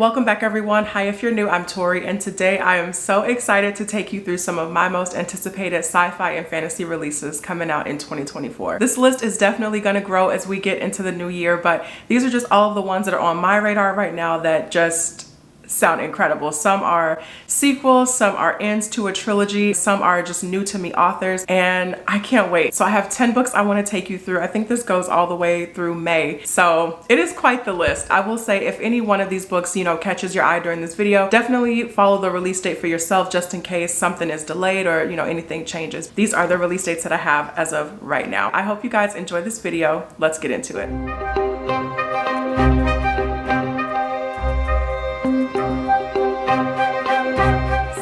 Welcome back everyone. Hi, if you're new, I'm Tori, and today I am so excited to take you through some of my most anticipated sci-fi and fantasy releases coming out in 2024. This list is definitely going to grow as we get into the new year, but these are just all of the ones that are on my radar right now that just sound incredible. Some are sequels, some are ends to a trilogy, some are just new to me authors, and I can't wait. So I have 10 books I want to take you through. I think this goes all the way through May. So it is quite the list. I will say if any one of these books, catches your eye during this video, definitely follow the release date for yourself just in case something is delayed or, anything changes. These are the release dates that I have as of right now. I hope you guys enjoy this video. Let's get into it.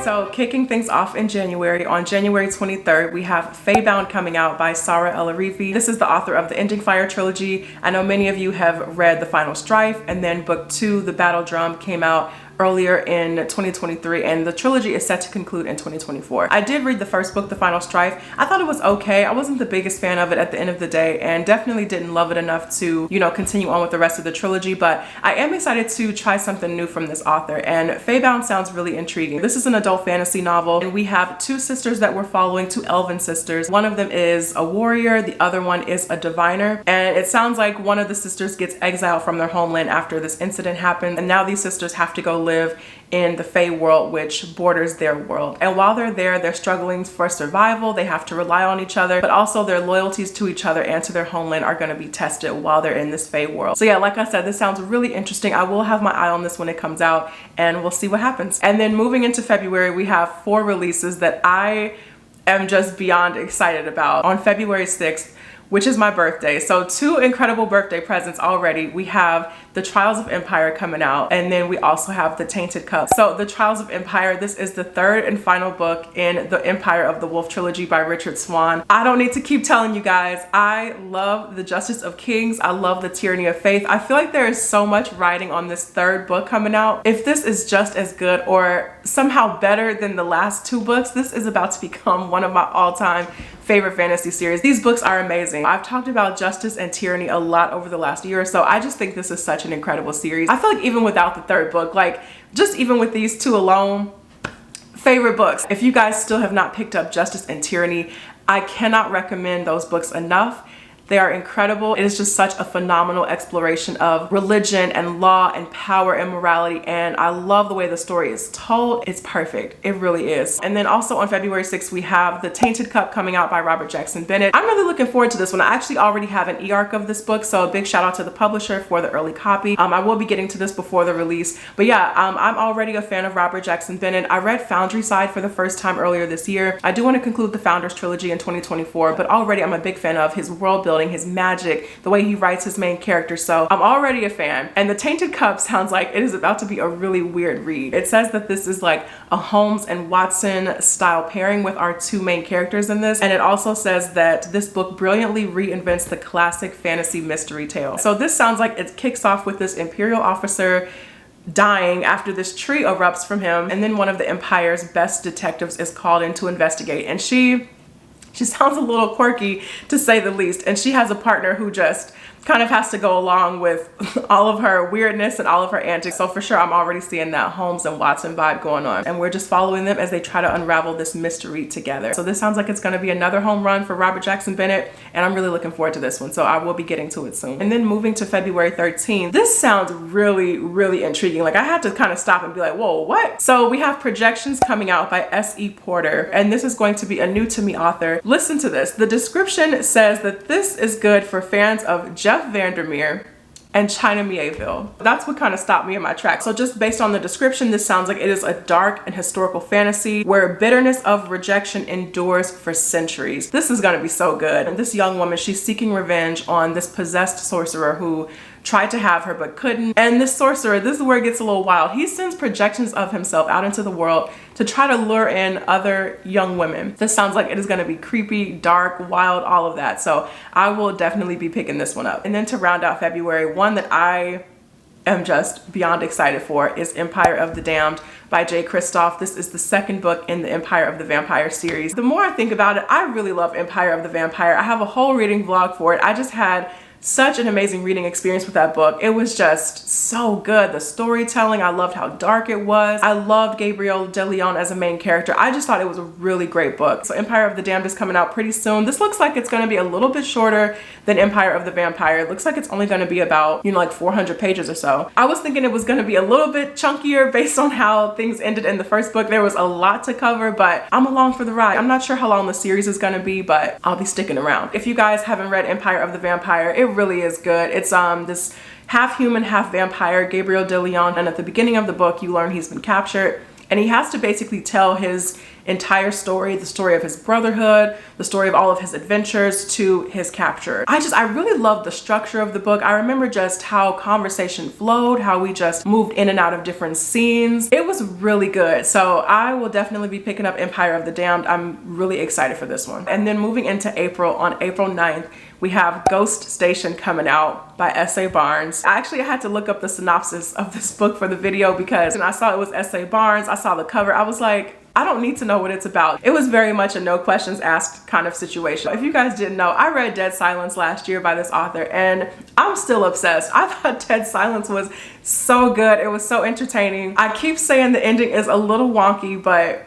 So kicking things off in January, on January 23rd, we have Faebound coming out by Sarah El-Arifi. This is the author of the Ending Fire trilogy. I know many of you have read The Final Strife, and then book 2, The Battle Drum, came out earlier in 2023, and the trilogy is set to conclude in 2024. I did read the first book, The Final Strife. I thought it was okay. I wasn't the biggest fan of it at the end of the day, and definitely didn't love it enough to, continue on with the rest of the trilogy, but I am excited to try something new from this author, and Faebound sounds really intriguing. This is an adult fantasy novel, and we have two sisters that we're following, two elven sisters. One of them is a warrior, the other one is a diviner, and it sounds like one of the sisters gets exiled from their homeland after this incident happened, and now these sisters have to go live in the Fae world, which borders their world. And while they're there, they're struggling for survival. They have to rely on each other, but also their loyalties to each other and to their homeland are going to be tested while they're in this Fae world. So yeah, like I said, this sounds really interesting. I will have my eye on this when it comes out, and we'll see what happens. And then moving into February, we have 4 releases that I am just beyond excited about. On February 6th, which is my birthday. So 2 incredible birthday presents already. We have The Trials of Empire coming out, and then we also have The Tainted Cup. So The Trials of Empire, this is the 3rd and final book in the Empire of the Wolf trilogy by Richard Swan. I don't need to keep telling you guys, I love the Justice of Kings. I love the Tyranny of Faith. I feel like there is so much writing on this 3rd book coming out. If this is just as good or somehow better than the last 2 books, this is about to become one of my all-time favorite fantasy series. These books are amazing. I've talked about justice and tyranny a lot over the last year or so. I just think this is such an incredible series. I feel like even without the 3rd book, like just even with these 2 alone, favorite books. If you guys still have not picked up Justice and Tyranny, I cannot recommend those books enough. They are incredible. It is just such a phenomenal exploration of religion and law and power and morality, and I love the way the story is told. It's perfect. It really is. And then also on February 6th, we have The Tainted Cup coming out by Robert Jackson Bennett. I'm really looking forward to this one. I actually already have an e-arc of this book, so a big shout out to the publisher for the early copy. I will be getting to this before the release, but yeah, I'm already a fan of Robert Jackson Bennett. I read Foundry Side for the first time earlier this year. I do want to conclude the Founders trilogy in 2024, but already I'm a big fan of his world building, his magic, the way he writes his main character, so I'm already a fan. And The Tainted Cup sounds like it is about to be a really weird read. It says that this is like a Holmes and Watson style pairing with our 2 main characters in this, and it also says that this book brilliantly reinvents the classic fantasy mystery tale. So this sounds like it kicks off with this Imperial officer dying after this tree erupts from him, and then one of the Empire's best detectives is called in to investigate, and she sounds a little quirky to say the least, and she has a partner who just kind of has to go along with all of her weirdness and all of her antics. So for sure, I'm already seeing that Holmes and Watson vibe going on, and we're just following them as they try to unravel this mystery together. So this sounds like it's going to be another home run for Robert Jackson Bennett, and I'm really looking forward to this one, so I will be getting to it soon. And then moving to February 13th, this sounds really intriguing. Like I had to kind of stop and be like, whoa, what? So we have Projections coming out by S.E. Porter, and this is going to be a new to me author. Listen to this. The description says that this is good for fans of Jeff Vandermeer and China Mieville. That's what kind of stopped me in my tracks. So just based on the description, this sounds like it is a dark and historical fantasy where bitterness of rejection endures for centuries. This is gonna be so good. And this young woman, she's seeking revenge on this possessed sorcerer who tried to have her but couldn't. And this sorcerer, this is where it gets a little wild. He sends projections of himself out into the world to try to lure in other young women. This sounds like it is going to be creepy, dark, wild, all of that. So I will definitely be picking this one up. And then to round out February, one that I am just beyond excited for is Empire of the Damned by Jay Kristoff. This is the 2nd book in the Empire of the Vampire series. The more I think about it, I really love Empire of the Vampire. I have a whole reading vlog for it. I just had such an amazing reading experience with that book. It was just so good. The storytelling, I loved how dark it was. I loved Gabriel de Leon as a main character. I just thought it was a really great book. So Empire of the Damned is coming out pretty soon. This looks like it's going to be a little bit shorter than Empire of the Vampire. It looks like it's only going to be about, you know, like 400 pages or so. I was thinking it was going to be a little bit chunkier based on how things ended in the first book. There was a lot to cover, but I'm along for the ride. I'm not sure how long the series is going to be, but I'll be sticking around. If you guys haven't read Empire of the Vampire, it really is good. It's this half human, half vampire, Gabriel de Leon, and at the beginning of the book you learn he's been captured and he has to basically tell his entire story, the story of his brotherhood, the story of all of his adventures to his capture. I really love the structure of the book. I remember just how conversation flowed, how we just moved in and out of different scenes. It was really good. So I will definitely be picking up Empire of the Damned. I'm really excited for this one. And then moving into April, on April 9th, we have Ghost Station coming out by S.A. Barnes. I had to look up the synopsis of this book for the video because when I saw it was S.A. Barnes, I saw the cover, I was like, I don't need to know what it's about. It was very much a no questions asked kind of situation. If you guys didn't know, I read Dead Silence last year by this author and I'm still obsessed. I thought Dead Silence was so good. It was so entertaining. I keep saying the ending is a little wonky, but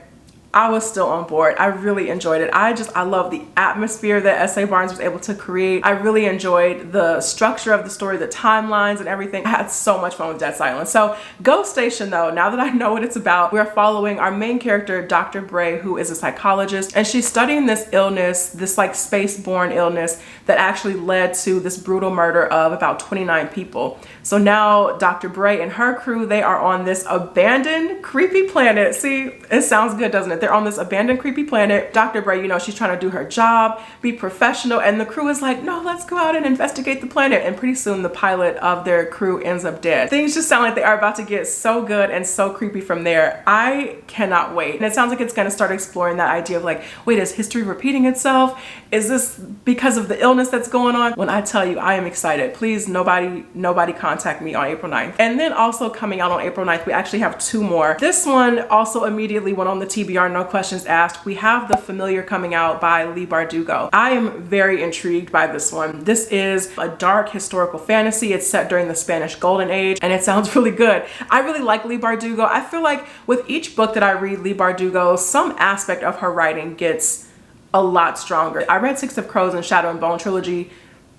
I was still on board. I really enjoyed it. I love the atmosphere that S.A. Barnes was able to create. I really enjoyed the structure of the story, the timelines and everything. I had so much fun with Dead Silence. So Ghost Station though, now that I know what it's about, we're following our main character, Dr. Bray, who is a psychologist, and she's studying this illness, this like space-borne illness that actually led to this brutal murder of about 29 people. So now Dr. Bray and her crew, they are on this abandoned, creepy planet. See, it sounds good, doesn't it? They're on this abandoned, creepy planet. Dr. Bray, you know, she's trying to do her job, be professional, and the crew is like, no, let's go out and investigate the planet. And pretty soon the pilot of their crew ends up dead. Things just sound like they are about to get so good and so creepy from there. I cannot wait. And it sounds like it's going to start exploring that idea of like, wait, is history repeating itself? Is this because of the illness that's going on? When I tell you, I am excited. Please, nobody contact me on April 9th. And then also coming out on April 9th, we actually have two more. This one also immediately went on the TBR, no questions asked. We have The Familiar coming out by Leigh Bardugo. I am very intrigued by this one. This is a dark historical fantasy. It's set during the Spanish Golden Age and it sounds really good. I really like Leigh Bardugo. I feel like with each book that I read Leigh Bardugo, some aspect of her writing gets a lot stronger. I read Six of Crows and Shadow and Bone trilogy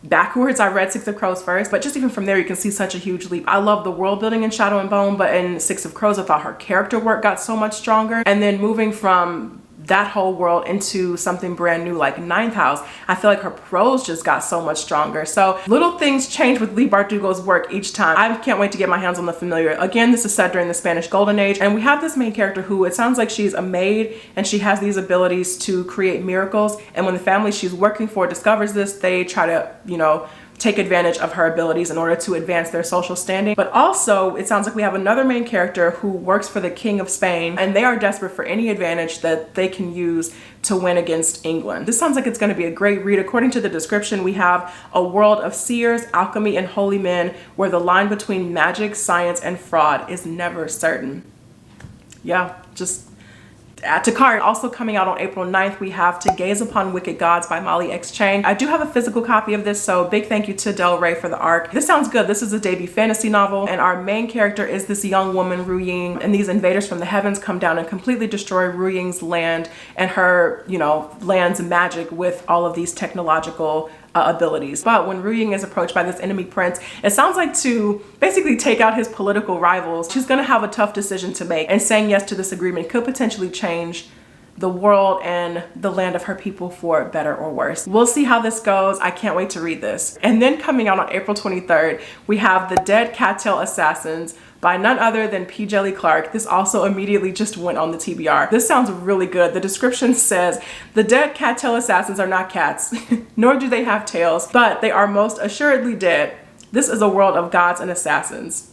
backwards. I read Six of Crows first, but just even from there you can see such a huge leap. I love the world building in Shadow and Bone, but in Six of Crows I thought her character work got so much stronger. And then moving from that whole world into something brand new like Ninth House, I feel like her prose just got so much stronger. So little things change with Leigh Bardugo's work each time. I can't wait to get my hands on The Familiar. Again, this is set during the Spanish Golden Age, and we have this main character who, it sounds like she's a maid and she has these abilities to create miracles, and when the family she's working for discovers this, they try to, you know, take advantage of her abilities in order to advance their social standing. But also, it sounds like we have another main character who works for the King of Spain, and they are desperate for any advantage that they can use to win against England. This sounds like it's going to be a great read. According to the description, we have a world of seers, alchemy, and holy men where the line between magic, science, and fraud is never certain. Yeah, just add to cart. Also coming out on April 9th, we have To Gaze Upon Wicked Gods by Molly X. Chang. I do have a physical copy of this, so big thank you to Del Rey for the art. This sounds good. This is a debut fantasy novel, and our main character is this young woman, Ru Ying, and these invaders from the heavens come down and completely destroy Ru Ying's land and her, you know, land's magic with all of these technological abilities. But when Ru Ying is approached by this enemy prince, it sounds like to basically take out his political rivals, she's gonna have a tough decision to make, and saying yes to this agreement could potentially change the world and the land of her people for better or worse. We'll see how this goes. I can't wait to read this. And then coming out on April 23rd, we have The Dead Cattail Assassins by none other than P. Jelly Clark. This also immediately just went on the TBR. This sounds really good. The description says, the dead cattail assassins are not cats, nor do they have tails, but they are most assuredly dead. This is a world of gods and assassins.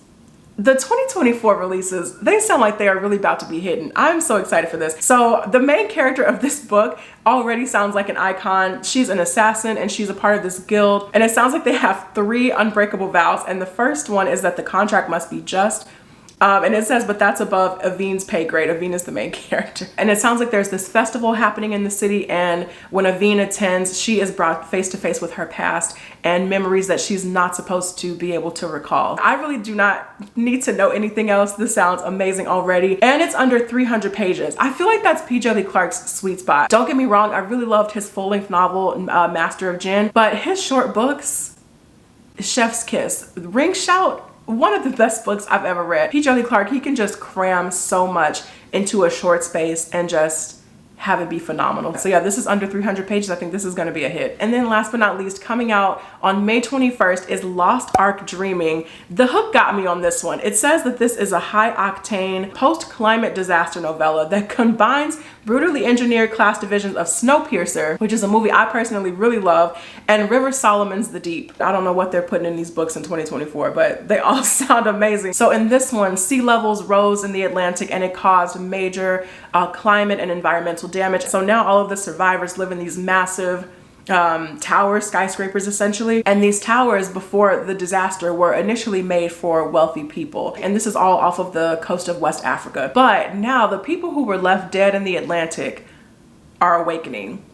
The 2024 releases, they sound like they are really about to be hidden. I'm so excited for this. So the main character of this book already sounds like an icon. She's an assassin and she's a part of this guild. And it sounds like they have 3 unbreakable vows. And the first one is that the contract must be just. And it says, but that's above Avine's pay grade. Avine is the main character. And it sounds like there's this festival happening in the city, and when Avine attends, she is brought face to face with her past and memories that she's not supposed to be able to recall. I really do not need to know anything else. This sounds amazing already. And it's under 300 pages. I feel like that's P. Djeli Clark's sweet spot. Don't get me wrong, I really loved his full-length novel, Master of Jinn, but his short books, Chef's Kiss, Ring Shout, one of the best books I've ever read. P. Djeli Clark, he can just cram so much into a short space and just have it be phenomenal. So yeah, this is under 300 pages. I think this is gonna be a hit. And then last but not least, coming out on May 21st is Lost Ark Dreaming. The hook got me on this one. It says that this is a high-octane post-climate disaster novella that combines brutally engineered class divisions of Snowpiercer, which is a movie I personally really love, and River Solomon's The Deep. I don't know what they're putting in these books in 2024, but they all sound amazing. So in this one, sea levels rose in the Atlantic and it caused major climate and environmental damage. So now all of the survivors live in these massive towers, skyscrapers essentially. And these towers before the disaster were initially made for wealthy people. And this is all off of the coast of West Africa. But now the people who were left dead in the Atlantic are awakening.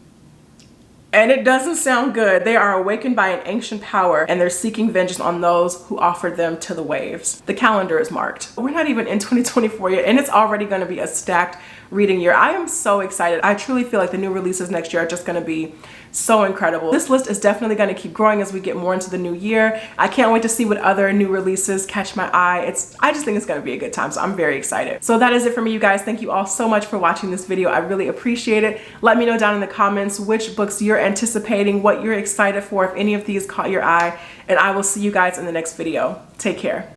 And it doesn't sound good. They are awakened by an ancient power and they're seeking vengeance on those who offered them to the waves. The calendar is marked. We're not even in 2024 yet and it's already gonna be a stacked reading year. I am so excited. I truly feel like the new releases next year are just gonna be so incredible. This list is definitely gonna keep growing as we get more into the new year. I can't wait to see what other new releases catch my eye. I just think it's gonna be a good time, so I'm very excited. So that is it for me, you guys. Thank you all so much for watching this video. I really appreciate it. Let me know down in the comments which books you're anticipating, what you're excited for, if any of these caught your eye, and I will see you guys in the next video. Take care.